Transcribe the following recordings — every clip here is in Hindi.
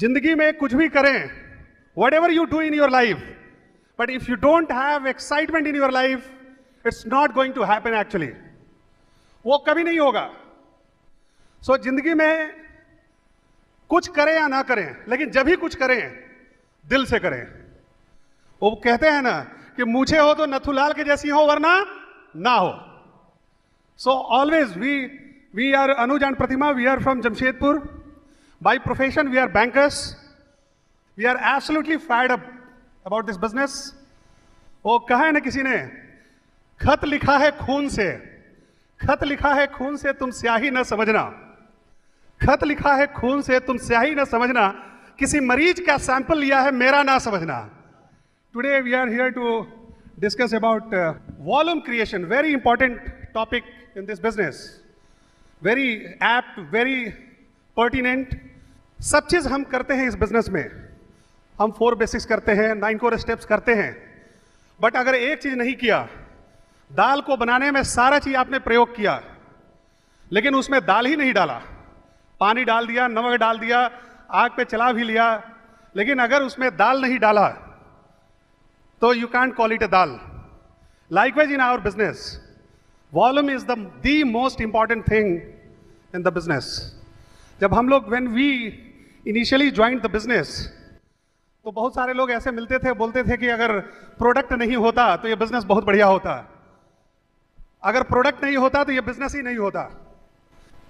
जिंदगी में कुछ भी करें, whatever you do in your life, but if you don't have excitement in your life, it's not going to happen actually, वो कभी नहीं होगा। सो जिंदगी में कुछ करें या ना करें, लेकिन जब भी कुछ करें दिल से करें। वो कहते हैं ना कि मूछे हो तो नथुलाल के जैसी हो, वरना ना हो। So always we are Anuj and Pratima, we are from Jamshedpur. By profession we are bankers. We are absolutely fired up about this business. वो कहा है ना किसी ने, खत लिखा है खून से, खत लिखा है खून से तुम स्याही न समझना, खत लिखा है खून से तुम स्याही न समझना, किसी मरीज का सैंपल लिया है मेरा ना समझना। Today we are here to discuss about volume creation, very important topic in this business, very apt, very pertinent. सब चीज हम करते हैं इस बिजनेस में, हम 4 बेसिक्स करते हैं, 9 कोर स्टेप्स करते हैं, बट अगर एक चीज नहीं किया, दाल को बनाने में सारा चीज आपने प्रयोग किया, लेकिन उसमें दाल ही नहीं डाला, पानी डाल दिया, नमक डाल दिया, आग पे चला भी लिया, लेकिन अगर उसमें दाल नहीं डाला तो you can't call it a dal. Likewise in our business, volume is the most important thing in the business. जब हम लोग when we initially joined the business, तो बहुत सारे लोग ऐसे मिलते थे, बोलते थे कि अगर प्रोडक्ट नहीं होता तो ये बिजनेस बहुत बढ़िया होता, अगर प्रोडक्ट नहीं होता तो ये बिजनेस ही नहीं होता।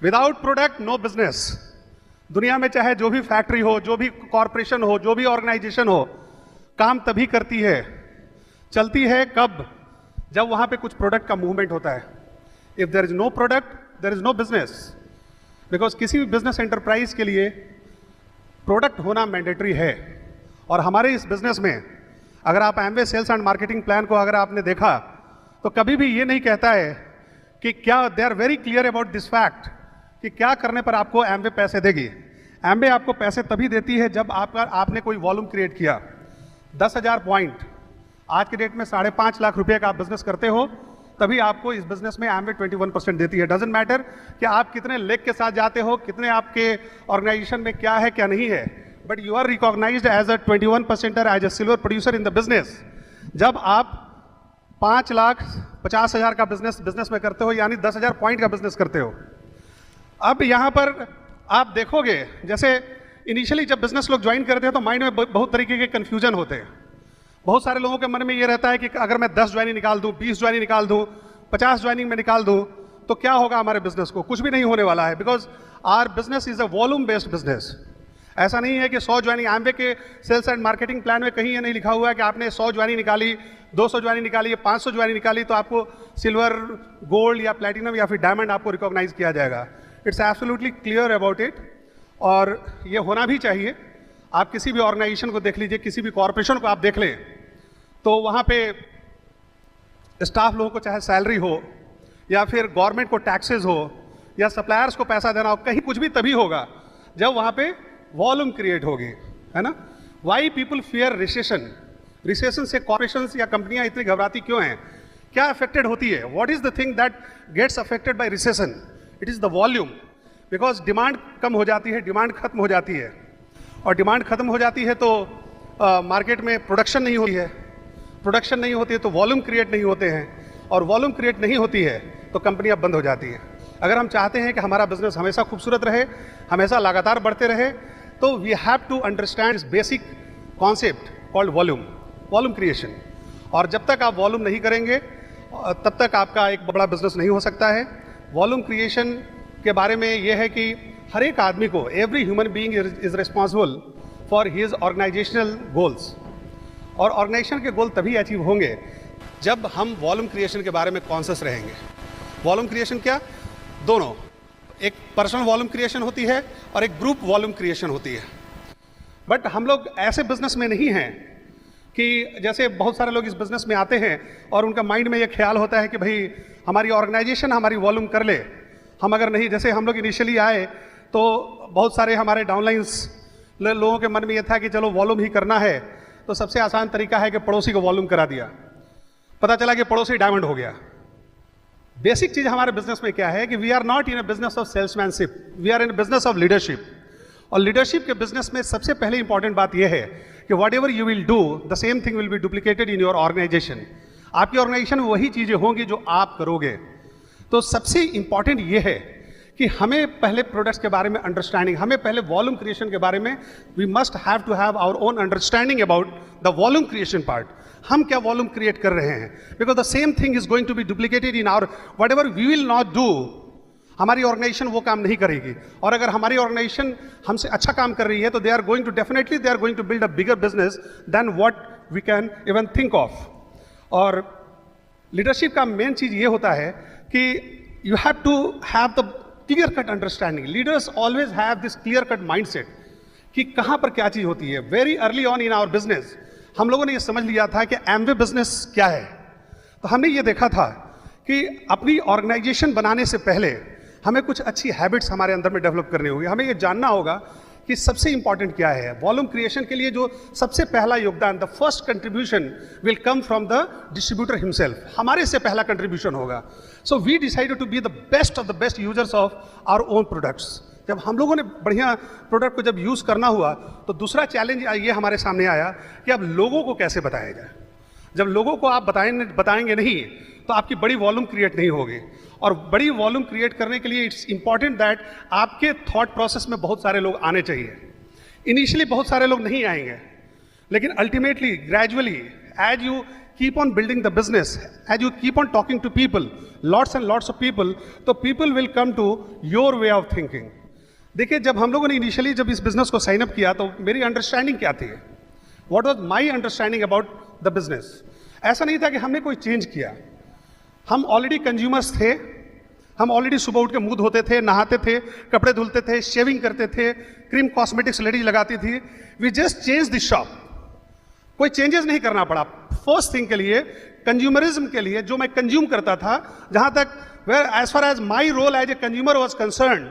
Without product no business. दुनिया में चाहे जो भी फैक्ट्री हो, जो भी कॉरपोरेशन हो, जो भी ऑर्गेनाइजेशन हो, काम तभी करती है, चलती है कब, जब वहां पे कुछ प्रोडक्ट का मूवमेंट होता है। If there is no product there is no business, because किसी भी बिजनेस एंटरप्राइज के लिए प्रोडक्ट होना मैंडेटरी है। और हमारे इस बिजनेस में अगर आप Amway sales and marketing plan को अगर आपने देखा, तो कभी भी ये नहीं कहता है कि क्या, they are very clear about this fact कि क्या करने पर आपको एमवे पैसे देगी। एमवे आपको पैसे तभी देती है जब आपने कोई वॉल्यूम क्रिएट किया। 10,000 पॉइंट, आज के डेट में 5.5 लाख रुपए का आप बिजनेस करते हो, तभी आपको इस बिजनेस में एमवे 21% देती है। डजेंट मैटर कि आप कितने लेग के साथ जाते हो, कितने आपके ऑर्गेनाइजेशन में क्या है क्या नहीं है, but you are recognised as a 21%, as a silver producer in the business. जब आप 5,50,000 का बिजनेस में करते हो, यानी 10,000 पॉइंट का बिजनेस करते हो। अब यहां पर आप देखोगे, जैसे इनिशियली जब बिजनेस लोग ज्वाइन करते हैं तो माइंड में बहुत तरीके के कंफ्यूजन होते हैं। बहुत सारे लोगों के मन में ये रहता है कि अगर मैं 10 ज्वाइनिंग निकाल दूं, 20 ज्वाइनिंग निकाल दूं, 50 ज्वाइनिंग में निकाल दूं, तो क्या होगा हमारे बिजनेस को? कुछ भी नहीं होने वाला है, because our business is a volume based business. ऐसा नहीं है कि 100 ज्वाइनिंग, एमवे के सेल्स एंड मार्केटिंग प्लान में कहीं ये नहीं लिखा हुआ है कि आपने 100 ज्वाइनिंग निकाली, 200 ज्वाइनिंग निकाली, 500 ज्वाइनिंग निकाली तो आपको सिल्वर, गोल्ड या प्लैटिनम या फिर डायमंड आपको रिकॉग्नाइज किया जाएगा। It's absolutely clear about it, और ये होना भी चाहिए। आप किसी भी ऑर्गेनाइजेशन को देख लीजिए, किसी भी कॉर्पोरेशन को आप देख लें, तो वहाँ पे स्टाफ लोगों को चाहे सैलरी हो या फिर गवर्नमेंट को टैक्सेस हो या सप्लायर्स को पैसा देना हो, कहीं कुछ भी तभी होगा जब वहाँ पे वॉल्यूम क्रिएट होगी, है ना। Why people fear recession? Recession से कॉर्पोरेशन या कंपनियां इतनी घबराती क्यों हैं? क्या अफेक्टेड होती है? What is the thing that gets affected by recession? It is the volume, because demand कम हो जाती है, डिमांड खत्म हो जाती है, और डिमांड खत्म हो जाती है तो मार्केट में प्रोडक्शन नहीं होती है, प्रोडक्शन नहीं होती है तो वॉल्यूम क्रिएट नहीं होते हैं, और वॉल्यूम क्रिएट नहीं होती है तो कंपनियां बंद हो जाती हैं। अगर हम चाहते हैं कि हमारा बिजनेस हमेशा खूबसूरत रहे, हमेशा लगातार बढ़ते रहे, तो we have to understand this basic concept called volume creation. और जब तक आप वॉल्यूम नहीं करेंगे तब तक आपका एक बड़ा बिजनेस नहीं हो सकता है। वॉल्यूम क्रिएशन के बारे में यह है कि हर एक आदमी को, every human being is responsible for his organisational goals, और ऑर्गेनाइजेशन के गोल तभी अचीव होंगे जब हम वॉल्यूम क्रिएशन के बारे में कॉन्शियस रहेंगे। वॉल्यूम क्रिएशन क्या? दोनों, एक पर्सनल वॉल्यूम क्रिएशन होती है और एक ग्रुप वॉल्यूम क्रिएशन होती है। बट हम लोग ऐसे बिजनेस में नहीं हैं कि जैसे बहुत सारे लोग इस बिजनेस में आते हैं और उनका माइंड में ये ख्याल होता है कि भाई हमारी ऑर्गेनाइजेशन हमारी वॉल्यूम कर ले, हम अगर नहीं, जैसे हम लोग इनिशियली आए तो बहुत सारे हमारे डाउनलाइंस लोगों के मन में ये था कि चलो वॉल्यूम ही करना है, तो सबसे आसान तरीका है कि पड़ोसी को वॉल्यूम करा दिया, पता चला कि पड़ोसी डायमंड हो गया। बेसिक चीज हमारे बिजनेस में क्या है कि we are not in a business of salesmanship, we are in business of leadership. और लीडरशिप के बिजनेस में सबसे पहले इंपॉर्टेंट बात यह है कि whatever you will do the same thing will be duplicated in your organisation. आपकी ऑर्गेनाइजेशन में वही चीज़ें होंगी जो आप करोगे। तो सबसे इंपॉर्टेंट ये है कि हमें पहले प्रोडक्ट्स के बारे में अंडरस्टैंडिंग, हमें पहले वॉल्यूम क्रिएशन के बारे में we must have to have our own understanding about the volume creation part. हम क्या वॉल्यूम क्रिएट कर रहे हैं, because the same thing is going to be duplicated in our whatever we will not do. हमारी ऑर्गेनाइजेशन वो काम नहीं करेगी, और अगर हमारी ऑर्गेनाइजेशन हमसे अच्छा काम कर रही है तो they are going to definitely they are going to build a bigger business than what we can even think of. और लीडरशिप का मेन चीज ये होता है कि you have to have the clear cut understanding. Leaders always have this clear cut mindset कि कहाँ पर क्या चीज होती है। Very early on in our business हम लोगों ने ये समझ लिया था कि एमवे बिजनेस क्या है। तो हमने ये देखा था कि अपनी ऑर्गेनाइजेशन बनाने से पहले हमें कुछ अच्छी हैबिट्स हमारे अंदर में डेवलप करनी होगी। हमें ये जानना होगा कि सबसे इंपॉर्टेंट क्या है। वॉल्यूम क्रिएशन के लिए जो सबसे पहला योगदान, the first contribution will come from the distributor himself. हमारे से पहला कंट्रीब्यूशन होगा। So we decided to be the best of the best users of our own products. जब हम लोगों ने बढ़िया प्रोडक्ट को जब यूज़ करना हुआ तो दूसरा चैलेंज ये हमारे सामने आया कि अब लोगों को कैसे बताया जाए। जब लोगों को आप बताएंगे नहीं तो आपकी बड़ी वॉल्यूम क्रिएट नहीं होगी। और बड़ी वॉल्यूम क्रिएट करने के लिए इट्स इंपॉर्टेंट दैट आपके थॉट प्रोसेस में बहुत सारे लोग आने चाहिए। इनिशियली बहुत सारे लोग नहीं आएंगे, लेकिन ultimately gradually as you keep on building the business, as you keep on talking to people, lots and lots of people, तो people will come to your way of thinking. देखिए, जब हम लोगों ने इनिशियली जब इस बिजनेस को साइन अप किया तो मेरी अंडरस्टैंडिंग क्या थी, what was my understanding about the business. ऐसा नहीं था कि हमने कोई चेंज किया। हम ऑलरेडी कंज्यूमर्स थे। हम ऑलरेडी सुबह उठ के मुंह धोते थे, नहाते थे, कपड़े धुलते थे, शेविंग करते थे, क्रीम कॉस्मेटिक्स लेडीज लगाती थी। We just change the shop. कोई चेंजेस नहीं करना पड़ा। फर्स्ट थिंग के लिए, कंज्यूमरिज्म के लिए, जो मैं कंज्यूम करता था, जहां तक where as far as my role as a consumer was concern,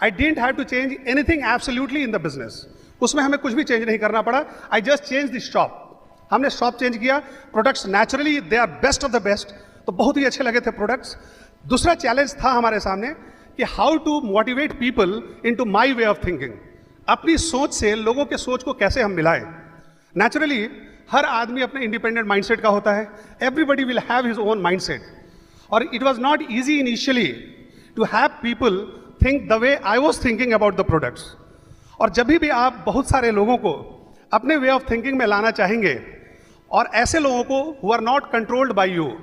I didn't have to change anything absolutely in the business. उसमें हमें कुछ भी चेंज नहीं करना पड़ा। I just change the shop. हमने शॉप चेंज किया। Products naturally they are best of the best, तो बहुत ही अच्छे लगे थे प्रोडक्ट्स। दूसरा चैलेंज था हमारे सामने कि how to motivate people into my way of thinking. अपनी सोच से लोगों के सोच को कैसे हम मिलाएं। नेचुरली हर आदमी अपने इंडिपेंडेंट माइंडसेट का होता है। Everybody will have his own mindset, और it was not easy initially to have people think the way I was thinking about the products. और जब भी आप बहुत सारे लोगों को अपने वे ऑफ थिंकिंग में लाना चाहेंगे, और ऐसे लोगों को who are not controlled by you,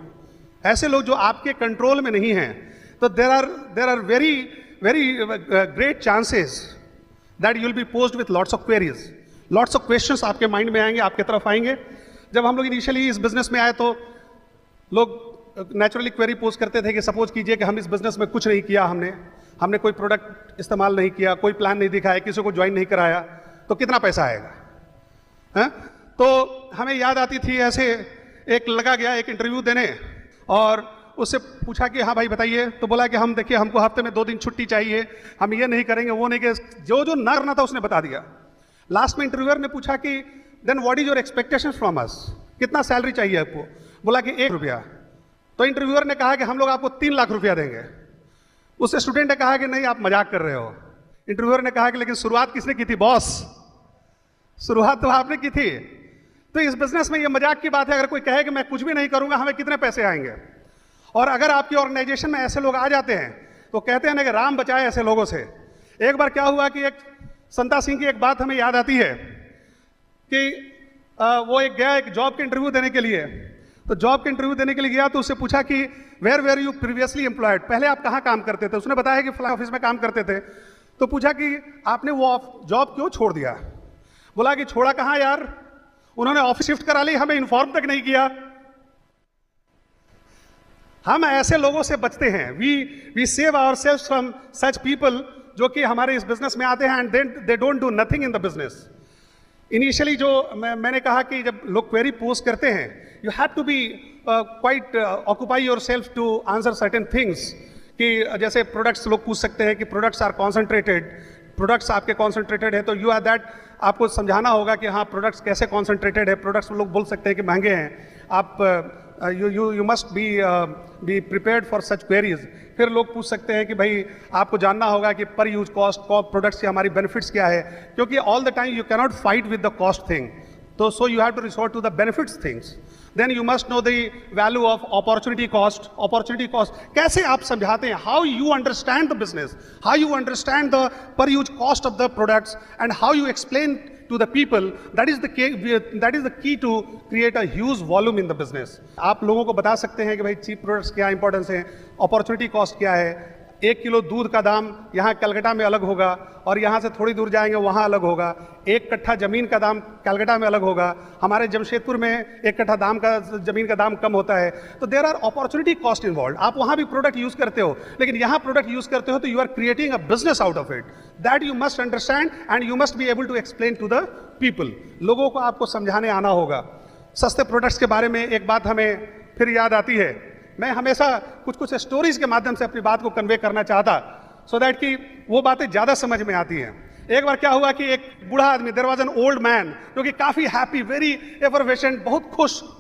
ऐसे लोग जो आपके कंट्रोल में नहीं हैं, तो there are very great chances that you will be posed with lots of queries. Lots of questions आपके माइंड में आएंगे, आपके तरफ आएंगे। जब हम लोग इनिशियली इस बिजनेस में आए तो लोग नेचुरली क्वेरी पोज करते थे कि सपोज कीजिए कि हम इस बिजनेस में कुछ नहीं किया, हमने कोई प्रोडक्ट इस्तेमाल नहीं किया, कोई प्लान नहीं दिखाया, किसी को ज्वाइन नहीं कराया, तो कितना पैसा आएगा। है? तो हमें याद आती थी, ऐसे एक लगा गया एक इंटरव्यू देने, और उससे पूछा कि हाँ भाई बताइए, तो बोला कि हम देखिए हमको हफ्ते में 2 दिन छुट्टी चाहिए, हम ये नहीं करेंगे, वो नहीं करेंगे, जो ना करना था उसने बता दिया। लास्ट में इंटरव्यूअर ने पूछा कि then what is your expectation from us, कितना सैलरी चाहिए आपको। बोला कि 1 रुपया। तो इंटरव्यूअर ने कहा कि हम लोग आपको 3 लाख रुपया देंगे। उससे स्टूडेंट ने कहा कि नहीं, आप मजाक कर रहे हो। इंटरव्यूअर ने कहा कि लेकिन शुरुआत किसने की थी बॉस, शुरुआत तो आपने की थी। तो इस बिजनेस में ये मजाक की बात है, अगर कोई कहे कि मैं कुछ भी नहीं करूंगा, हमें कितने पैसे आएंगे। और अगर आपकी ऑर्गेनाइजेशन में ऐसे लोग आ जाते हैं तो कहते हैं ना कि राम बचाए ऐसे लोगों से। एक बार क्या हुआ कि एक संता सिंह की एक बात हमें याद आती है कि वो एक गया एक जॉब के इंटरव्यू देने के लिए। तो जॉब के इंटरव्यू देने के लिए गया तो उससे पूछा कि वेयर यू प्रीवियसली एम्प्लॉयड, पहले आप कहाँ काम करते थे। उसने बताया कि फला ऑफिस में काम करते थे। तो पूछा कि आपने वो जॉब क्यों छोड़ दिया। बोला कि छोड़ा कहाँ यार, उन्होंने ऑफिस शिफ्ट करा ली, हमें इन्फॉर्म तक नहीं किया। हम ऐसे लोगों से बचते हैं। We save ourselves from such people जो कि हमारे इस बिजनेस में आते हैं and they don't do nothing in the business. Initially जो मैंने कहा कि जब लोग क्वेरी पोज करते हैं, you have to be quite occupy your self to answer certain things. कि जैसे प्रोडक्ट्स लोग पूछ सकते हैं कि प्रोडक्ट्स आर कॉन्सेंट्रेटेड, प्रोडक्ट्स आपके कॉन्सेंट्रेटेड है, तो यू आर दैट, आपको समझाना होगा कि हाँ प्रोडक्ट्स कैसे कॉन्सेंट्रेटेड है। प्रोडक्ट्स लोग बोल सकते हैं कि महंगे हैं, आप you must be prepared for such queries. फिर लोग पूछ सकते हैं कि भाई आपको जानना होगा कि पर यूज कॉस्ट प्रोडक्ट्स की हमारी बेनिफिट्स क्या है, क्योंकि all the time you cannot fight with the cost thing, तो so you have to resort to the benefits things. Then you must know the value of opportunity cost. Opportunity cost कैसे आप समझाते हैं, how you understand the business, how you understand the per use cost of the products and how you explain to the people. That is the key to create a huge volume in the business. आप लोगों को बता सकते हैं कि भाई चीप प्रोडक्ट्स क्या इंपॉर्टेंस है, अपॉर्चुनिटी कॉस्ट क्या है. 1 किलो दूध का दाम यहाँ कलकत्ता में अलग होगा और यहाँ से थोड़ी दूर जाएंगे वहाँ अलग होगा. 1 कट्ठा जमीन का दाम कलकत्ता में अलग होगा, हमारे जमशेदपुर में 1 कट्ठा दाम का जमीन का दाम कम होता है. तो there are opportunity cost involve. आप वहाँ भी प्रोडक्ट यूज करते हो, लेकिन यहाँ प्रोडक्ट यूज करते हो तो you are creating a business out of it. That you must understand and you must be able to explain to the people. लोगों को आपको समझाने आना होगा. सस्ते प्रोडक्ट्स के बारे में एक बात हमें फिर याद आती है. मैं हमेशा कुछ स्टोरीज के माध्यम से अपनी बात को कन्वे करना चाहता, सो दैट कि वो बातें ज़्यादा समझ में आती हैं. एक बार क्या हुआ कि एक बूढ़ा आदमी, there was an old man, जो कि काफ़ी हैप्पी, वेरी एफरवेशेंट, बहुत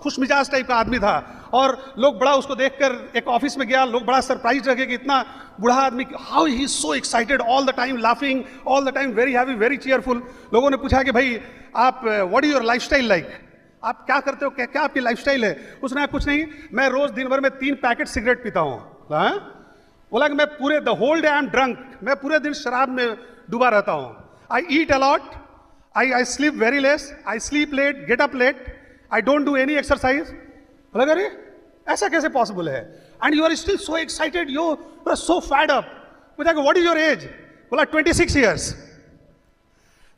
खुश मिजाज टाइप का आदमी था. और लोग बड़ा उसको देखकर, एक ऑफिस में गया, लोग बड़ा सरप्राइज रहे कि इतना बूढ़ा आदमी, how he is so excited, all the time laughing, all the time very happy, very cheerful. लोगों ने पूछा कि भाई आप what is your lifestyle like, आप क्या करते हो, क्या आपकी लाइफस्टाइल है. उसने कहा कुछ नहीं, मैं रोज दिन भर में 3 पैकेट सिगरेट पीता हूँ. बोला कि मैं पूरे the whole day I am drunk, मैं पूरे दिन शराब में डूबा रहता हूँ. I eat a lot, I sleep very less, I sleep late, get up late, I don't do any exercise. बोला अरे ऐसा कैसे पॉसिबल है, and you are still so excited, you are so fed up. पूछा कि व्हाट इज योर एज, बोला 26 ईयर्स.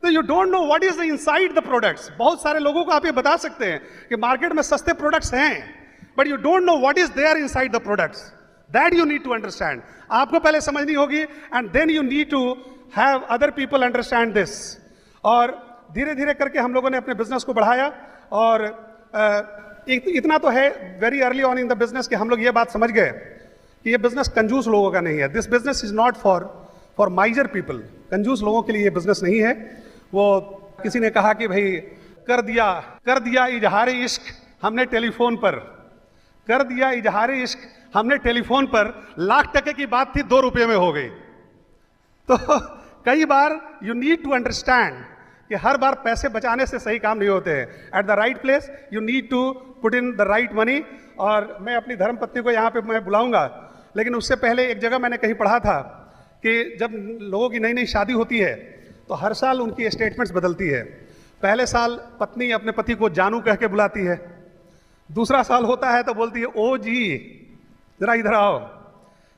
तो you don't know what is the inside the products. बहुत सारे लोगों को आप ये बता सकते हैं कि मार्केट में सस्ते प्रोडक्ट्स हैं, but you don't know what is there inside the products. That you need to understand. आपको पहले समझनी होगी, and then you need to have other people understand this. और धीरे धीरे करके हम लोगों ने अपने बिजनेस को बढ़ाया. और इतना तो है very early on in the business कि हम लोग ये बात समझ गए कि ये बिजनेस कंजूस लोगों का नहीं है. This business is not for माइजर people. कंजूस लोगों के लिए ये बिजनेस नहीं है. वो किसी ने कहा कि भाई कर दिया इजहार इश्क हमने टेलीफोन पर, कर दिया इजहार इश्क हमने टेलीफोन पर, लाख टके की बात थी 2 रुपये में हो गई. तो कई बार यू नीड टू अंडरस्टैंड कि हर बार पैसे बचाने से सही काम नहीं होते हैं. At the right place you need to put in the right money. और मैं अपनी धर्मपत्नी को यहाँ पे मैं बुलाऊंगा, लेकिन उससे पहले एक जगह मैंने कहीं पढ़ा था कि जब लोगों की नई नई शादी होती है तो हर साल उनकी स्टेटमेंट्स बदलती है. पहले साल पत्नी अपने पति को जानू कह के बुलाती है, दूसरा साल होता है तो बोलती है ओ जी जरा इधर आओ,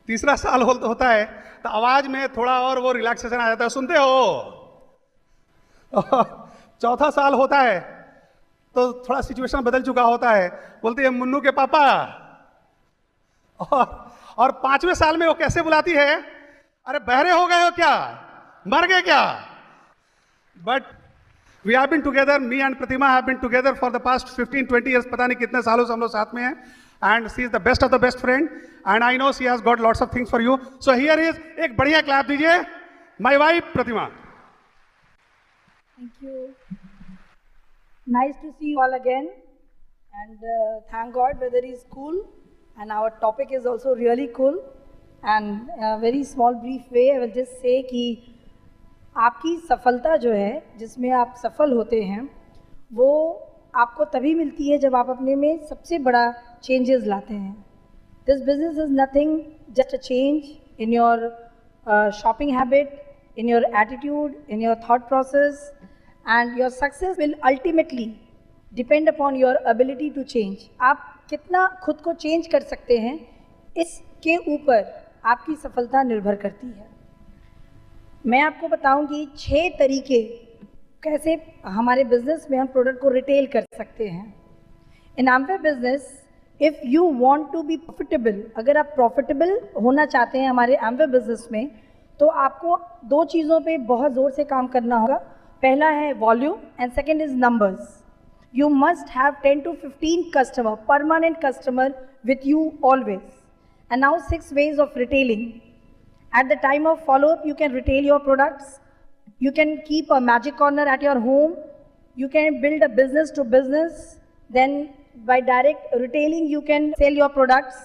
तीसरा साल होता है तो आवाज में थोड़ा और वो रिलैक्सेशन आ जाता है, सुनते हो. चौथा साल होता है तो थोड़ा सिचुएशन बदल चुका होता है, बोलती है मुन्नू के पापा. और 5वें साल में वो कैसे बुलाती है, अरे बहरे हो गए हो क्या, मर गए क्या. But we have been together, me and Pratima have been together for the past 15-20 years. पता नहीं कितने सालों से हम लोग साथ में हैं. And she is the best of the best friend, and I know she has got lots of things for you. So here is, एक बढ़िया क्लैप दीजिए my wife Pratima. Thank you. Nice to see you all again, and thank God weather is cool and our topic is also really cool. And a very small brief way I will just say कि आपकी सफलता जो है जिसमें आप सफल होते हैं वो आपको तभी मिलती है जब आप अपने में सबसे बड़ा चेंजेस लाते हैं. This business is nothing just a change in your shopping habit, in your attitude, in your thought process, and your success will ultimately depend upon your ability to change. आप कितना खुद को चेंज कर सकते हैं इसके ऊपर आपकी सफलता निर्भर करती है. मैं आपको बताऊंगी 6 तरीके कैसे हमारे बिजनेस में हम प्रोडक्ट को रिटेल कर सकते हैं. In Amway business if you want to be profitable, अगर आप प्रॉफिटेबल होना चाहते हैं हमारे एमवे बिजनेस में, तो आपको 2 चीज़ों पे बहुत ज़ोर से काम करना होगा. पहला है volume and second is numbers. You must have 10 to 15 customer, permanent customer with you always. And now 6 ways of retailing. At the time of follow-up, you can retail your products. You can keep a magic corner at your home. You can build a business to business. Then by direct retailing you can sell your products,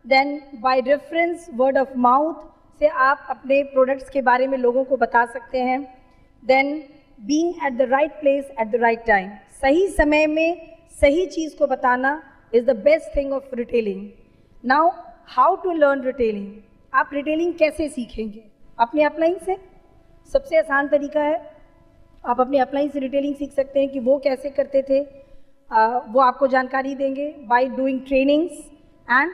then by reference word of mouth से आप अपने products के बारे में लोगों को बता सकते हैं, then being at the right place at the right time, सही समय में सही चीज़ को बताना is the best thing of retailing. Now how to learn retailing? आप retailing कैसे सीखेंगे? अपने अपलाइन से सबसे आसान तरीका है, आप अपने अपलाइन से रिटेलिंग सीख सकते हैं कि वो कैसे करते थे, वो आपको जानकारी देंगे बाय डूइंग ट्रेनिंग्स. एंड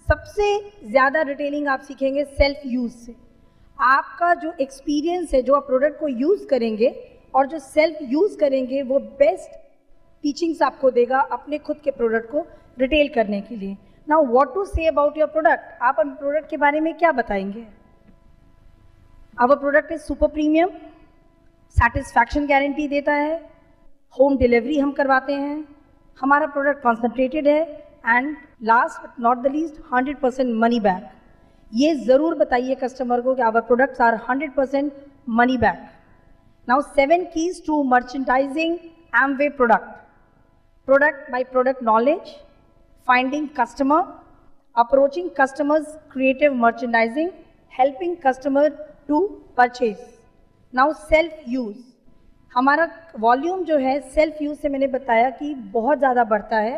सबसे ज़्यादा रिटेलिंग आप सीखेंगे सेल्फ यूज़ से. आपका जो एक्सपीरियंस है, जो आप प्रोडक्ट को यूज़ करेंगे और जो सेल्फ यूज़ करेंगे, वो बेस्ट टीचिंग्स आपको देगा अपने खुद के प्रोडक्ट को रिटेल करने के लिए. Now what to say about your product, आप अपने प्रोडक्ट के बारे में क्या बताएंगे? Our product is super premium, satisfaction guarantee देता है, होम डिलीवरी हम करवाते हैं, हमारा प्रोडक्ट कॉन्सेंट्रेटेड है, and last but not the least 100% money back. ये ज़रूर बताइए कस्टमर को कि our products are 100% money back. Now 7 keys to merchandising Amway product. Product by product knowledge, finding customer, approaching customers, creative merchandising, helping customer to purchase. Now self use. हमारा वॉल्यूम जो है सेल्फ यूज से मैंने बताया कि बहुत ज़्यादा बढ़ता है.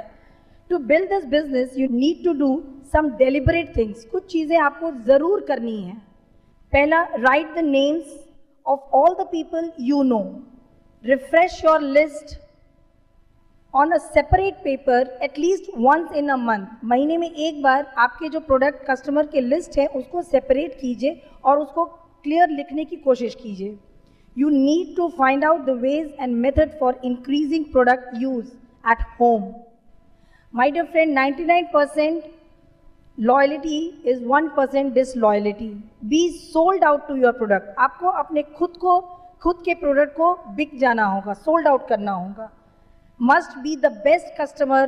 To build this business you need to do some deliberate things. कुछ चीज़ें आपको ज़रूर करनी है. पहला, right the names of all the people you know. Refresh your list on a separate paper at least once in a month. महीने में एक बार आपके जो प्रोडक्ट कस्टमर के लिस्ट है उसको सेपरेट कीजिए और उसको क्लियर लिखने की कोशिश कीजिए. You need to find out the ways and method for increasing product use at home. My dear friend, 99% loyalty is 1% disloyalty. Be sold out to your product. आपको अपने खुद के प्रोडक्ट को बिक जाना होगा, सोल्ड आउट करना होगा. Must be the best customer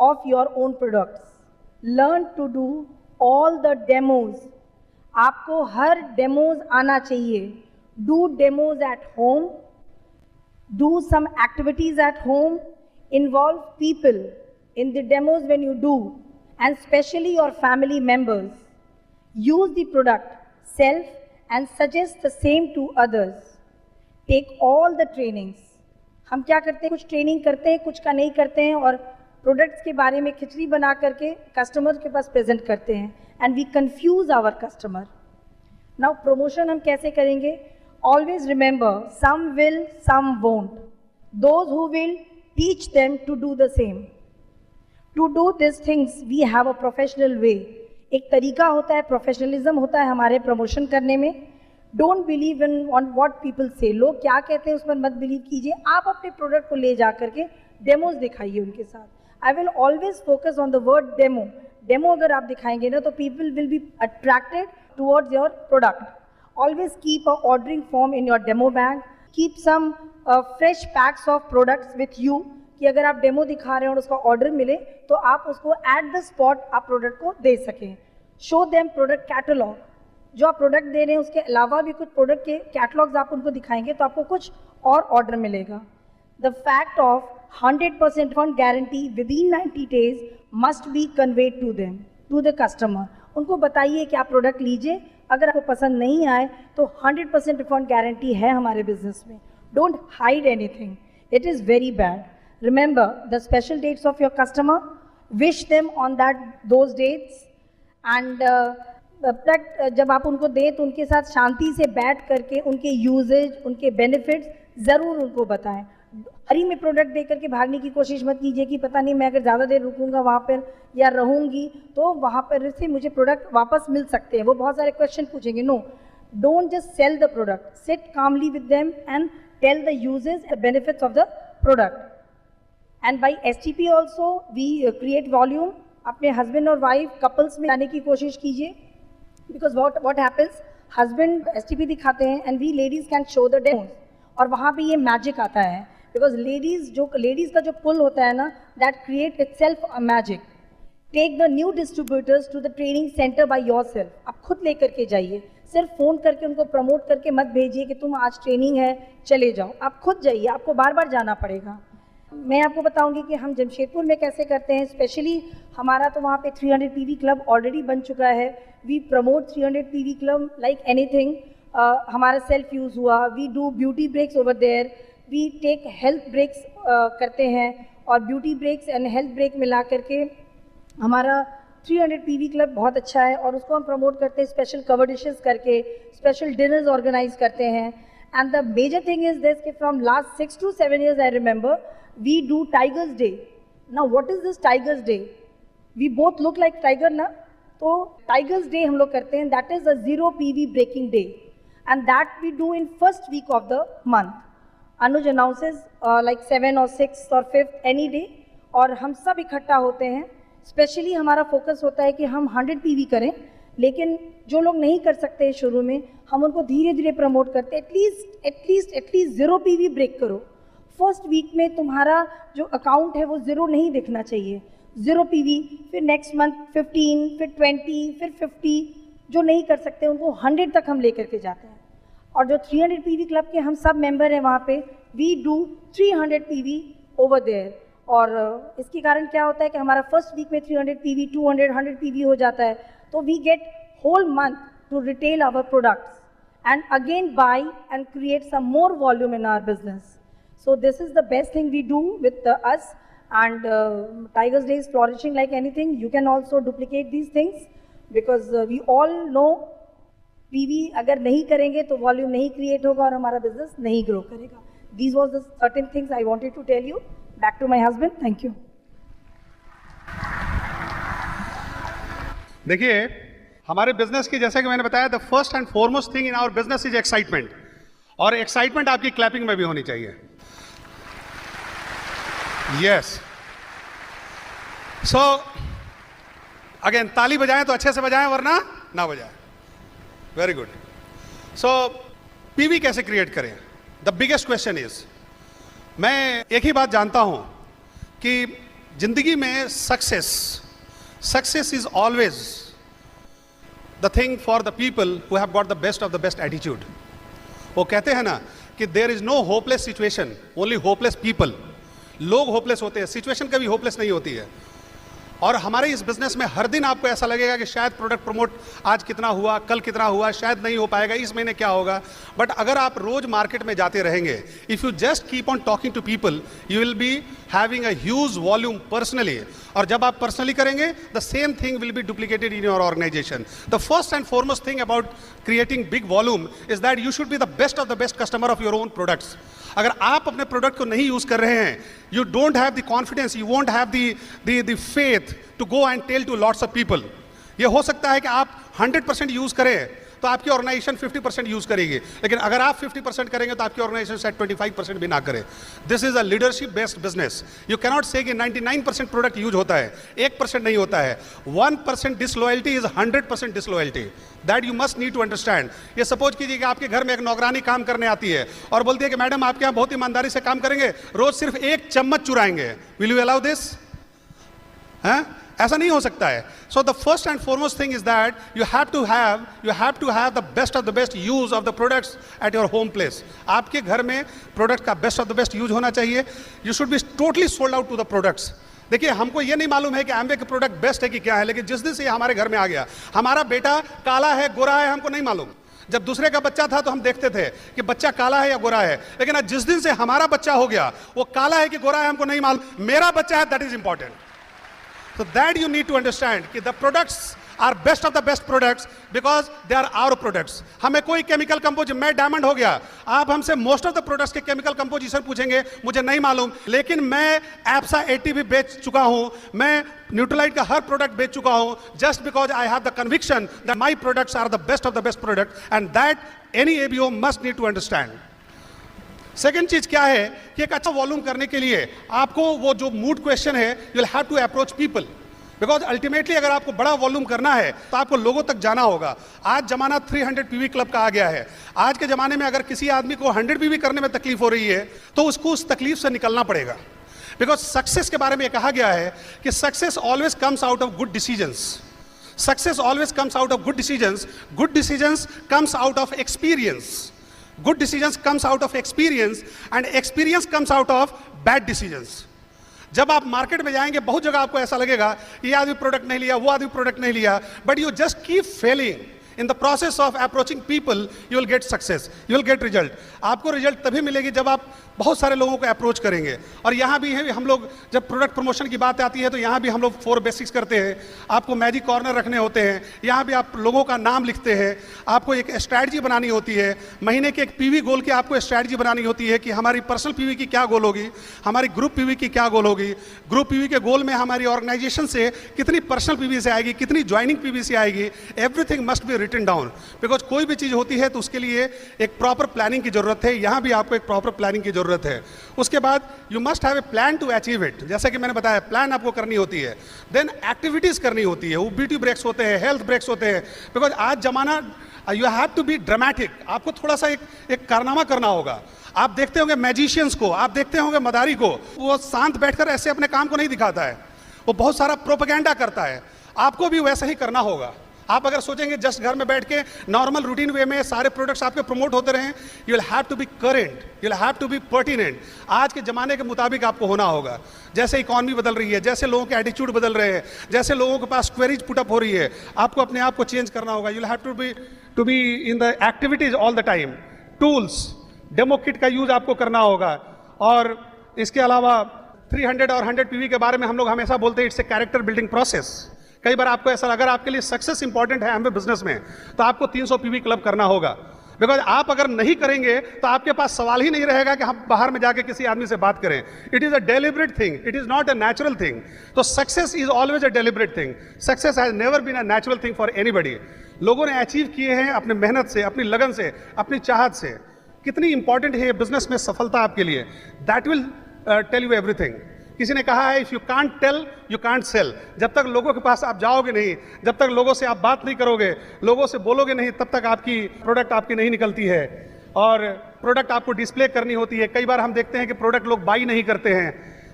of your own products. Learn to do all the demos. आपको हर डेमोज आना चाहिए. Do demos at home, do some activities at home, involve people in the demos when you do, and especially your family members. Use the product, self, and suggest the same to others. Take all the trainings. हम क्या करते हैं, कुछ ट्रेनिंग करते हैं, कुछ का नहीं करते हैं, और प्रोडक्ट्स के बारे में खिचड़ी बना करके कस्टमर के पास प्रेजेंट करते हैं, and we confuse our customer. Now promotion हम कैसे करेंगे? Always remember, some will, some won't. Those who will, teach them to do the same. To do these things, we have a professional way. एक तरीका होता है, प्रोफेशनलिज्म होता है हमारे प्रमोशन करने में. Don't believe in on what people say. लोग क्या कहते हैं उस पर मत बिलीव कीजिए. आप अपने प्रोडक्ट को ले जा करके डेमोज दिखाइए उनके साथ. I will always focus on the word demo. Demo अगर आप दिखाएंगे ना तो people will be attracted towards your product. Always keep a ordering form in your demo bag. Keep some fresh packs of products with you कि अगर आप डेमो दिखा रहे हैं और उसका ऑर्डर मिले तो आप उसको एट द स्पॉट आप प्रोडक्ट को दे सकें. Show them product catalogue. जो आप प्रोडक्ट दे रहे हैं उसके अलावा भी कुछ प्रोडक्ट के कैटलॉग्स आप उनको दिखाएंगे तो आपको कुछ और ऑर्डर मिलेगा. The fact of 100% refund guarantee within 90 days must be conveyed to them, to the customer. उनको बताइए कि आप प्रोडक्ट लीजिए, अगर आपको पसंद नहीं आए तो 100% रिफंड गारंटी है हमारे बिजनेस में. Don't hide anything, it is very bad. Remember the special dates of your customer, wish them on those dates, and product जब आप उनको दें तो उनके साथ शांति से बैठ करके उनके यूजेज, उनके बेनिफिट्स ज़रूर उनको बताएं. हरी में प्रोडक्ट दे करके भागने की कोशिश मत कीजिए कि पता नहीं मैं अगर ज़्यादा देर रुकूंगा वहाँ पर या रहूँगी तो वहाँ पर से मुझे प्रोडक्ट वापस मिल सकते हैं. वो बहुत सारे क्वेश्चन पूछेंगे. No, don't just sell the product. Sit calmly with them and tell the uses, the benefits of the product. And by STP also we create volume. अपने हस्बैंड और वाइफ कपल्स में आने की कोशिश कीजिए, because what happens, husband STP दिखाते हैं and we ladies can show the demos, और वहाँ पे ये मैजिक आता है. बिकॉज लेडीज़ का जो पुल होता है ना, that create it self a magic. Take the new distributors to the training centre by your self. आप खुद लेकर के जाइए, सिर्फ फ़ोन करके उनको प्रमोट करके मत भेजिए कि तुम आज ट्रेनिंग है चले जाओ. आप खुद जाइए, आपको बार बार जाना पड़ेगा. मैं आपको बताऊंगी कि हम जमशेदपुर में कैसे करते हैं। स्पेशली हमारा तो वहाँ पे 300 PV क्लब ऑलरेडी बन चुका है। We promote 300 PV club like anything. हमारा सेल्फ यूज़ हुआ, we do beauty breaks over there, we take health breaks करते हैं, और beauty breaks and health break मिला करके हमारा 300 PV क्लब बहुत अच्छा है, और उसको हम प्रमोट करते हैं स्पेशल कवर डिशेस करके, स्पेशल डिनर्स ऑर्गेनाइज करते हैं। And the major thing is this कि from last 6 to 7 years I remember we do tigers day. Now what is this tigers day? We both look like tiger ना, तो टाइगर्स डे हम लोग करते हैं। That is a 0 PV breaking day, and that we do in first week of the month. Anuj announces like 7 or 6 or 5 any day, और हम सब इकट्ठा होते हैं। स्पेशली हमारा फोकस होता है कि हम 100 PV करें, लेकिन जो लोग नहीं कर सकते शुरू में, हम उनको धीरे धीरे प्रमोट करते हैं। एटलीस्ट 0 PV ब्रेक करो। फर्स्ट वीक में तुम्हारा जो अकाउंट है वो 0 नहीं दिखना चाहिए। 0 PV, फिर नेक्स्ट मंथ 15, फिर 20, फिर 50। जो नहीं कर सकते उनको 100 तक हम लेकर के जाते हैं। और जो 300 PV क्लब के हम सब मेंबर हैं वहाँ पे, we do 300 PV over there. और इसके कारण क्या होता है कि हमारा फर्स्ट वीक में 300 PV, 200, 100 PV हो जाता है, तो we get whole month to retail our products and again buy and create some more volume in our business. So this is the best thing we do with us, and Tigers Day is flourishing like anything. You can also duplicate these things because we all know PV अगर नहीं करेंगे तो वॉल्यूम नहीं क्रिएट होगा और हमारा बिजनेस नहीं ग्रो करेगा। These was the certain things I wanted to tell you. Back to my husband. Thank you. देखिए, हमारे बिजनेस की, जैसे कि मैंने बताया, the first and foremost thing in our business is excitement, और एक्साइटमेंट आपकी क्लैपिंग में भी होनी चाहिए। यस, सो अगेन ताली बजाएं तो अच्छे से बजाएं, वरना ना बजाएं। Very good. सो पीवी कैसे क्रिएट करें? द बिगेस्ट क्वेश्चन इज, मैं एक ही बात जानता हूं कि जिंदगी में success is always the thing for the people who have got the best of the best attitude. वो कहते हैं ना कि there is no hopeless situation, only hopeless people. लोग होपलेस होते हैं, सिचुएशन कभी होपलेस नहीं होती है। और हमारे इस बिजनेस में हर दिन आपको ऐसा लगेगा कि शायद प्रोडक्ट प्रमोट आज कितना हुआ, कल कितना हुआ, शायद नहीं हो पाएगा, इस महीने क्या होगा। बट अगर आप रोज मार्केट में जाते रहेंगे, if you just keep on talking to people, you will be having a huge volume personally. और जब आप पर्सनली करेंगे, the same thing will be duplicated in your organisation. The first and foremost thing about creating big volume is that you should be the best of the best customer of your own products. अगर आप अपने प्रोडक्ट को नहीं यूज कर रहे हैं, you don't have the confidence, you won't have the faith to go and tell to lots of people. ये हो सकता है कि आप 100% यूज करें तो आपकी ऑर्गेनाइजेशन 50% यूज करेगी, लेकिन अगर आप 50% करेंगे तो आपकी ऑर्गेनाइजेशन शायद 25% भी ना करे। This is a leadership based business. You cannot say कि 99% प्रोडक्ट यूज होता है, 1% नहीं होता है। 1% disloyalty is 100% disloyalty. That you must need to understand. ये सपोज कीजिए कि आपके घर में एक नौकरानी काम करने आती है और बोलती है कि मैडम आपके यहाँ बहुत ईमानदारी से काम करेंगे, रोज सिर्फ 1 चम्मच चुराएंगे, विल यू अलाउ दिस? ऐसा नहीं हो सकता है। So the first and foremost thing is that you have to have the best of the best use of the products at your home place. आपके घर में प्रोडक्ट का best of the best use होना चाहिए। You should be totally sold out to the products. देखिए, हमको ये नहीं मालूम है कि एम्वे का प्रोडक्ट बेस्ट है कि क्या है, लेकिन जिस दिन से ये हमारे घर में आ गया, हमारा बेटा काला है गोरा है हमको नहीं मालूम। जब दूसरे का बच्चा था तो हम देखते थे कि बच्चा काला है या गोरा है, लेकिन आज जिस दिन से हमारा बच्चा हो गया, वो काला है कि गोरा है हमको नहीं मालूम, मेरा बच्चा है, that is important. So that you need to understand कि the products are best of the best products because they are our products. हमें कोई केमिकल कंपोजिशन, मैं डायमंड हो गया, आप हमसे मोस्ट ऑफ द प्रोडक्ट्स के केमिकल कंपोजिशन पूछेंगे, मुझे नहीं मालूम, लेकिन मैं एप्सा 80 भी बेच चुका हूं, मैं न्यूट्रलाइट का हर प्रोडक्ट बेच चुका हूं, just because I have the conviction that my products are the best of the best product, and that any ABO must need to understand. Second चीज क्या है कि एक अच्छा वॉल्यूम करने के लिए आपको वो जो मूड क्वेश्चन है, you will have to approach people, because ultimately अगर आपको बड़ा वॉल्यूम करना है तो आपको लोगों तक जाना होगा। आज जमाना 300 PV क्लब का आ गया है। आज के जमाने में अगर किसी आदमी को 100 PV करने में तकलीफ हो रही है तो उसको उस तकलीफ से निकलना पड़ेगा, बिकॉज सक्सेस के बारे में कहा गया है कि success always comes out of good decisions. Success always comes out of good decisions. Good decisions comes out of experience. Good decisions comes out of experience, and experience comes out of bad decisions. जब आप मार्केट में जाएंगे बहुत जगह आपको ऐसा लगेगा ये आदमी प्रोडक्ट नहीं लिया, वो आदमी प्रोडक्ट नहीं लिया, but you just keep failing. In the process of approaching people you will get success, you will get result. आपको रिजल्ट तभी मिलेगी जब आप बहुत सारे लोगों को अप्रोच करेंगे। और यहाँ भी है, हम लोग जब प्रोडक्ट प्रमोशन की बात आती है तो यहाँ भी हम लोग 4 बेसिक्स करते हैं। आपको मैजिक कॉर्नर रखने होते हैं, यहाँ भी आप लोगों का नाम लिखते हैं, आपको एक स्ट्रैटेजी बनानी होती है, महीने के एक पीवी गोल की आपको स्ट्रैटेजी बनानी होती है कि हमारी पर्सनल पीवी की क्या गोल होगी, हमारी ग्रुप पीवी की क्या गोल होगी, ग्रुप पीवी के गोल में हमारी ऑर्गेनाइजेशन से कितनी पर्सनल पीवी से आएगी, कितनी ज्वाइनिंग पीवी से आएगी। Everything must be written down, because कोई भी चीज़ होती है तो उसके लिए एक प्रॉपर प्लानिंग की जरूरत है। यहाँ भी आपको एक प्रॉपर प्लानिंग की जरूरत है। उसके बाद you must have a plan to achieve it. जैसे कि मैंने बताया, प्लान आपको करनी होती है, देन एक्टिविटीज करनी होती है, वो ब्यूटी ब्रेक्स होते हैं, हेल्थ ब्रेक्स होते हैं, बिकॉज आज जमाना you have to be dramatic. आपको थोड़ा सा एक कारनामा करना होगा। आप देखते होंगे मैजिशियंस को, आप देखते होंगे मदारी को, वो शांत बैठकर ऐसे अपने काम को नहीं दिखाता है, वो बहुत सारा प्रोपेगेंडा करता है। आपको भी वैसा ही करना होगा। आप अगर सोचेंगे जस्ट घर में बैठ के नॉर्मल रूटीन वे में सारे प्रोडक्ट्स आपके प्रमोट होते रहें, you will have to be current, you will have to be pertinent. आज के ज़माने के मुताबिक आपको होना होगा। जैसे इकॉनमी बदल रही है, जैसे लोगों के एटीट्यूड बदल रहे हैं, जैसे लोगों के पास क्वेरीज पुटअप हो रही है, आपको अपने आप को चेंज करना होगा। You will have to be in the activities all the time. Tools, demo kit का यूज आपको करना होगा। और इसके अलावा 300 और 100 पीवी के बारे में हम लोग हमेशा बोलते हैं it's a character building process. कई बार आपको ऐसा, अगर आपके लिए सक्सेस इंपॉर्टेंट है हमें बिजनेस में, तो आपको 300 पीवी क्लब करना होगा। बिकॉज आप अगर नहीं करेंगे तो आपके पास सवाल ही नहीं रहेगा कि हम बाहर में जाके किसी आदमी से बात करें। It is a deliberate thing, it is not a natural thing. तो success is always a deliberate thing. Success has never been a natural thing for anybody. लोगों ने अचीव किए हैं अपने मेहनत से, अपनी लगन से, अपनी चाहत से। कितनी इंपॉर्टेंट है ये बिजनेस में सफलता आपके लिए, that will tell you everything. किसी ने कहा है if you can't tell you can't sell. जब तक लोगों के पास आप जाओगे नहीं, जब तक लोगों से आप बात नहीं करोगे, लोगों से बोलोगे नहीं, तब तक आपकी प्रोडक्ट आपकी नहीं निकलती है। और प्रोडक्ट आपको डिस्प्ले करनी होती है। कई बार हम देखते हैं कि प्रोडक्ट लोग बाई नहीं करते हैं।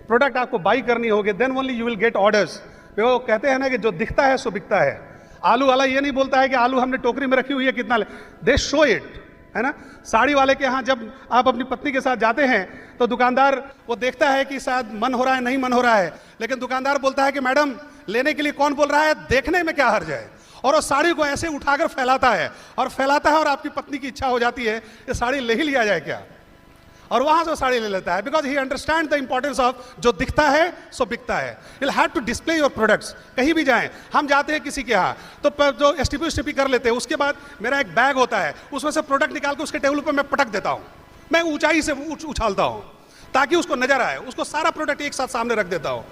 प्रोडक्ट आपको बाई करनी होगी, then only you will get orders. वो कहते हैं ना कि जो दिखता है सो बिकता है। आलू वाला ये नहीं बोलता है कि आलू हमने टोकरी में रखी हुई है कितना, दे शो इट, है ना। साड़ी वाले के यहाँ जब आप अपनी पत्नी के साथ जाते हैं तो दुकानदार वो देखता है कि शायद मन हो रहा है, नहीं मन हो रहा है, लेकिन दुकानदार बोलता है कि मैडम लेने के लिए कौन बोल रहा है, देखने में क्या हर्ज है। और वो साड़ी को ऐसे उठाकर फैलाता है और आपकी पत्नी की इच्छा हो जाती है ये साड़ी ले ही लिया जाए क्या, और वहां से वो साड़ी ले लेता है। Because he understand the importance of जो दिखता है सो बिकता है। You have to display your products. कहीं भी जाएं, हम जाते हैं किसी के यहाँ तो जो एसटीपी कर लेते हैं, उसके बाद मेरा एक बैग होता है, उसमें से प्रोडक्ट निकाल के उसके टेबल पर मैं पटक देता हूँ, मैं ऊंचाई से उछालता हूँ ताकि उसको नजर आए, उसको सारा प्रोडक्ट एक साथ सामने रख देता हूँ।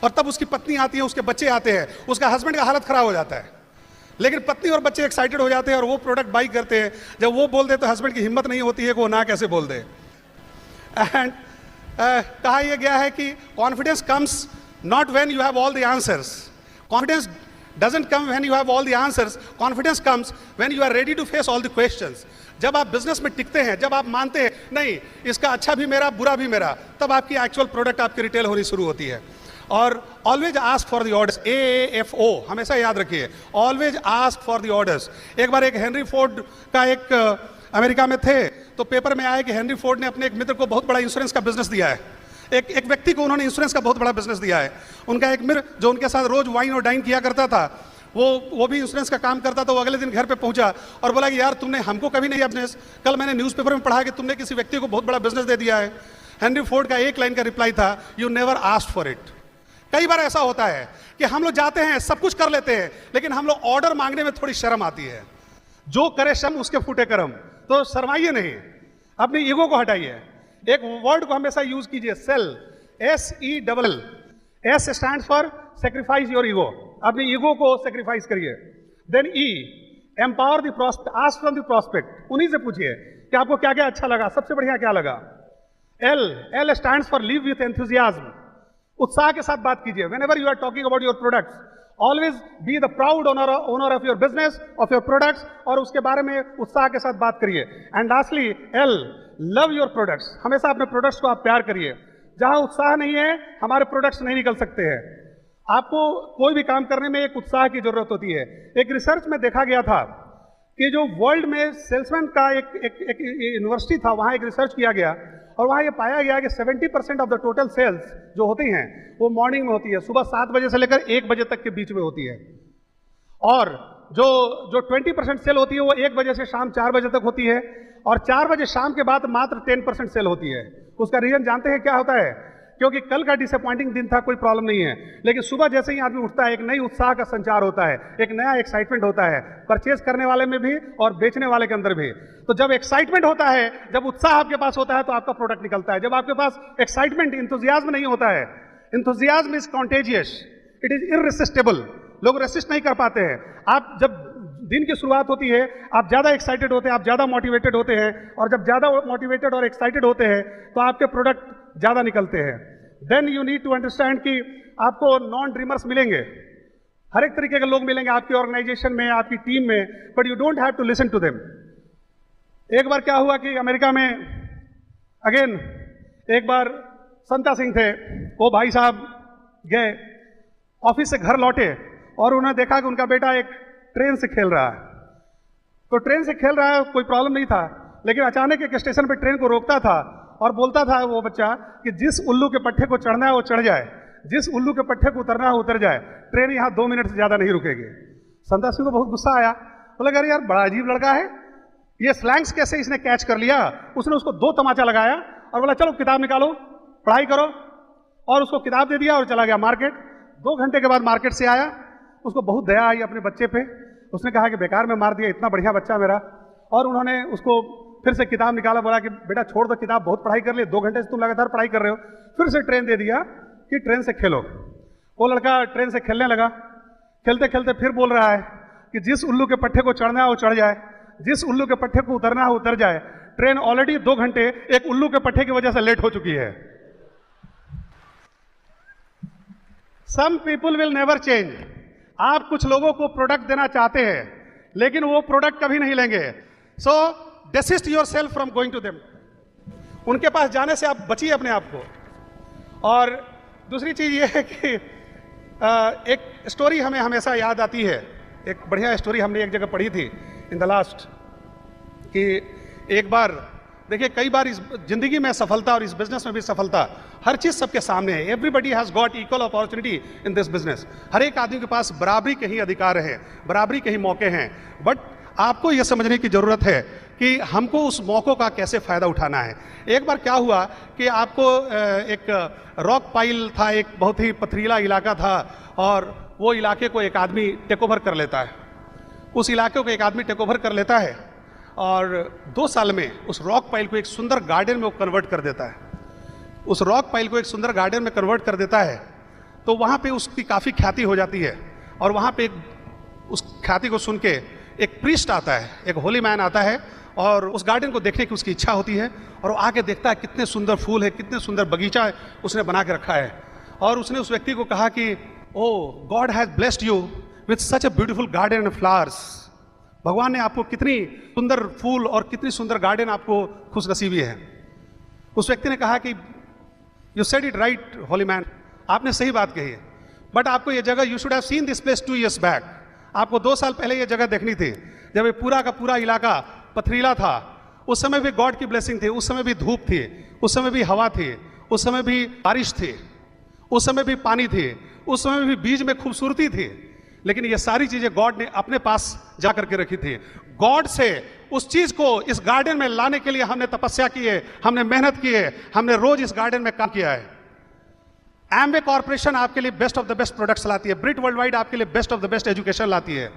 और तब उसकी पत्नी आती है, उसके बच्चे आते हैं, उसका हस्बैंड का हालत खराब हो जाता है, लेकिन पत्नी और बच्चे एक्साइटेड हो जाते हैं और वो प्रोडक्ट बाई करते हैं। जब वो बोल दे तो हस्बैंड की हिम्मत नहीं होती है कि वो ना कैसे बोल दे। एंड कहा यह गया है कि confidence comes not when you have all the answers, confidence doesn't come when you have all the answers, confidence comes when you are ready to face all the questions. जब आप बिजनेस में टिकते हैं, जब आप मानते हैं नहीं इसका अच्छा भी मेरा बुरा भी मेरा, तब आपकी एक्चुअल प्रोडक्ट आपकी रिटेल होनी शुरू होती है। और always ask for the orders, AAFO हमेशा याद रखिए, always ask for the orders. एक बार एक हेनरी फोर्ड का एक अमेरिका में थे तो पेपर में आया कि हेनरी फोर्ड ने अपने एक मित्र को बहुत बड़ा इंश्योरेंस का बिजनेस दिया है। एक व्यक्ति को उन्होंने इंश्योरेंस का बहुत बड़ा बिजनेस दिया है। उनका एक मित्र जो उनके साथ रोज वाइन और डाइन किया करता था, वो भी इंश्योरेंस का काम करता था। वो अगले दिन घर पे पहुंचा और बोला कि यार तुमने हमको कभी नहीं बिजनेस, कल मैंने न्यूज़पेपर में पढ़ा कि तुमने किसी व्यक्ति को बहुत बड़ा बिजनेस दे दिया है। हेनरी फोर्ड का एक लाइन का रिप्लाई था, you never asked for it. कई बार ऐसा होता है कि हम लोग जाते हैं, सब कुछ कर लेते हैं, लेकिन हम लोग ऑर्डर मांगने में थोड़ी शर्म आती है। जो करे शर्म उसके फूटे कर्म। तो शर्माइए नहीं, अपनी ईगो को हटाइए। एक वर्ड को हमेशा यूज कीजिए, sell, SELL। S stands for sacrifice your ego, अपनी ईगो को सेक्रीफाइस करिए। Then E, empower the prospect, ask from the prospect, उन्हीं से पूछिए कि आपको क्या क्या अच्छा लगा, सबसे बढ़िया क्या लगा। L stands for live with enthusiasm, उत्साह के साथ बात कीजिए। Whenever you are talking about your products, always be the proud owner of your business, of your products, और उसके बारे में उत्साह के साथ बात करिए। And lastly L, love your products, हमेशा अपने प्रोडक्ट्स को आप प्यार करिए। जहां उत्साह नहीं है हमारे प्रोडक्ट्स नहीं निकल सकते हैं। आपको कोई भी काम करने में एक उत्साह की जरूरत होती है। एक रिसर्च में देखा गया था कि जो वर्ल्ड में सेल्समैन का एक यूनिवर्सिटी था, वहाँ एक रिसर्च किया गया और वहाँ ये पाया गया कि 70% ऑफ द टोटल सेल्स जो होती हैं वो मॉर्निंग में होती है, सुबह 7 बजे से लेकर 1 बजे तक के बीच में होती है। और जो 20% सेल होती है वो 1 बजे से शाम 4 बजे तक होती है, और 4 बजे शाम के बाद मात्र 10% सेल होती है। उसका रीजन जानते हैं क्या होता है? क्योंकि कल का डिसअपॉइंटिंग दिन था, कोई प्रॉब्लम नहीं है, लेकिन सुबह जैसे ही आदमी उठता है एक नई उत्साह का संचार होता है, एक नया एक्साइटमेंट होता है, परचेज करने वाले में भी और बेचने वाले के अंदर भी। तो जब एक्साइटमेंट होता है, जब उत्साह आपके पास होता है तो आपका प्रोडक्ट निकलता है। जब आपके पास एक्साइटमेंट, इंथुजियाज्म नहीं होता है, enthusiasm is contagious, it is irresistible, लोग रेसिस्ट नहीं कर पाते हैं। आप जब दिन की शुरुआत होती है, आप ज़्यादा एक्साइटेड होते हैं, आप ज़्यादा मोटिवेटेड होते हैं, और जब ज़्यादा मोटिवेटेड और एक्साइटेड होते हैं तो आपके प्रोडक्ट ज़्यादा निकलते हैं। Then you need to understand कि आपको नॉन ड्रीमर्स मिलेंगे, हर एक तरीके के लोग मिलेंगे आपकी ऑर्गेनाइजेशन में, आपकी टीम में, but you don't have to listen to them. एक बार क्या हुआ कि अमेरिका में अगेन एक बार संता सिंह थे, वो भाई साहब गए, ऑफिस से घर लौटे और उन्होंने देखा कि उनका बेटा एक ट्रेन से खेल रहा है। तो ट्रेन से खेल रहा है, कोई प्रॉब्लम नहीं था, लेकिन अचानक एक स्टेशन पे ट्रेन को रोकता था और बोलता था वो बच्चा कि जिस उल्लू के पट्टे को चढ़ना है वो चढ़ जाए, जिस उल्लू के पट्टे को उतरना है वो उतर जाए, ट्रेन यहाँ 2 मिनट से ज़्यादा नहीं रुकेगी। संता सिंह को बहुत गुस्सा आया, बोला अरे यार बड़ा अजीब लड़का है, ये स्लैंग्स कैसे इसने कैच कर लिया। उसने उसको 2 तमाचा लगाया और बोला चलो किताब निकालो, पढ़ाई करो, और उसको किताब दे दिया और चला गया मार्केट। 2 घंटे के बाद मार्केट से आया, उसको बहुत दया आई अपने बच्चे पे, उसने कहा कि बेकार में मार दिया, इतना बढ़िया बच्चा मेरा। और उन्होंने उसको फिर से किताब निकाला, बोला कि बेटा छोड़ दो किताब, बहुत पढ़ाई कर ली, 2 घंटे से तुम लगातार पढ़ाई कर रहे हो। फिर से ट्रेन दे दिया कि ट्रेन से खेलो। वो लड़का ट्रेन से खेलने लगा, खेलते खेलते फिर बोल रहा है कि जिस उल्लू के पट्टे को चढ़ना है वो चढ़ जाए, जिस उल्लू के पट्टे को उतरना है वो उतर जाए। ट्रेन ऑलरेडी 2 घंटे एक उल्लू के पट्टे की वजह से लेट हो चुकी है। सम पीपुल विल नेवर चेंज। आप कुछ लोगों को प्रोडक्ट देना चाहते हैं, लेकिन वो प्रोडक्ट कभी नहीं लेंगे। So desist yourself from going to them. उनके पास जाने से आप बचिए अपने आप को। और दूसरी चीज ये है कि एक स्टोरी हमें हमेशा याद आती है, एक बढ़िया स्टोरी हमने एक जगह पढ़ी थी इन द लास्ट, कि एक बार देखिए, कई बार इस जिंदगी में सफलता और इस बिजनेस में भी सफलता, हर चीज सबके सामने है। Everybody has got equal opportunity in this business. हर एक आदमी के पास बराबरी के ही अधिकार है, बराबरी के ही मौके हैं। बट आपको यह समझने की जरूरत है कि हमको उस मौकों का कैसे फायदा उठाना है। एक बार क्या हुआ कि आपको एक रॉक पाइल था, एक बहुत ही पथरीला इलाका था, और वो इलाके को एक आदमी टेक ओवर कर लेता है। उस इलाके को एक आदमी टेक ओवर कर लेता है और 2 साल में उस रॉक पाइल को एक सुंदर गार्डन में वो कन्वर्ट कर देता है। उस रॉक पाइल को एक सुंदर गार्डन में कन्वर्ट कर देता है, तो वहाँ पे उसकी काफ़ी ख्याति हो जाती है। और वहाँ पे उस ख्याति को सुन के एक प्रीस्ट आता है, एक होली मैन आता है, और उस गार्डन को देखने की उसकी इच्छा होती है, और वो आके देखता है कितने सुंदर फूल है, कितने सुंदर बगीचा है उसने बना के रखा है। और उसने उस व्यक्ति को कहा कि oh God has blessed you with such a beautiful garden and flowers. भगवान ने आपको कितनी सुंदर फूल और कितनी सुंदर गार्डन आपको खुशनसीबी है। उस व्यक्ति ने कहा कि you said it right Holi man, आपने सही बात कही है, बट आपको ये जगह, you should have seen this place 2 years back. आपको 2 साल पहले ये जगह देखनी थी, जब ये पूरा का पूरा इलाका पथरीला था। उस समय भी गॉड की ब्लेसिंग थी, उस समय भी धूप थी, उस समय भी हवा थी, उस समय भी बारिश थी, उस समय भी पानी थी, उस समय भी बीज में खूबसूरती थी। लेकिन ये सारी चीजें गॉड ने अपने पास जा करके रखी थी। गॉड से उस चीज को इस गार्डन में लाने के लिए हमने तपस्या की है, हमने मेहनत की है, हमने रोज इस गार्डन में काम किया है। एमवे कॉर्पोरेशन आपके लिए best of the best products लाती है, ब्रिट वर्ल्ड वाइड आपके लिए best of the best education लाती है।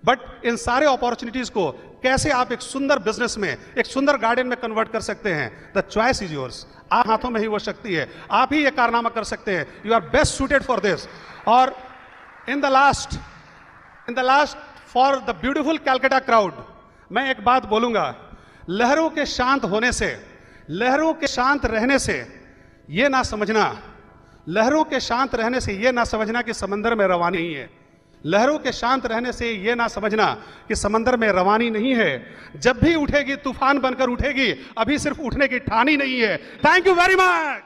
बट इन सारे अपॉर्चुनिटीज को कैसे आप एक सुंदर बिजनेस में, एक सुंदर गार्डन में कन्वर्ट कर सकते हैं, द चॉइस इज योर्स। आप हाथों में ही वो शक्ति है, आप ही ये कारनामा कर सकते हैं। You are best suited for this. और in the last for the beautiful Calcutta crowd, मैं एक बात बोलूंगा, लहरों के शांत होने से, लहरों के शांत रहने से ये ना समझना, लहरों के शांत रहने से ये ना समझना कि समंदर में रवानी नहीं है। लहरों के शांत रहने से ये ना समझना कि समंदर में रवानी नहीं है। जब भी उठेगी तूफान बनकर उठेगी, अभी सिर्फ उठने की ठानी नहीं है। Thank you very much.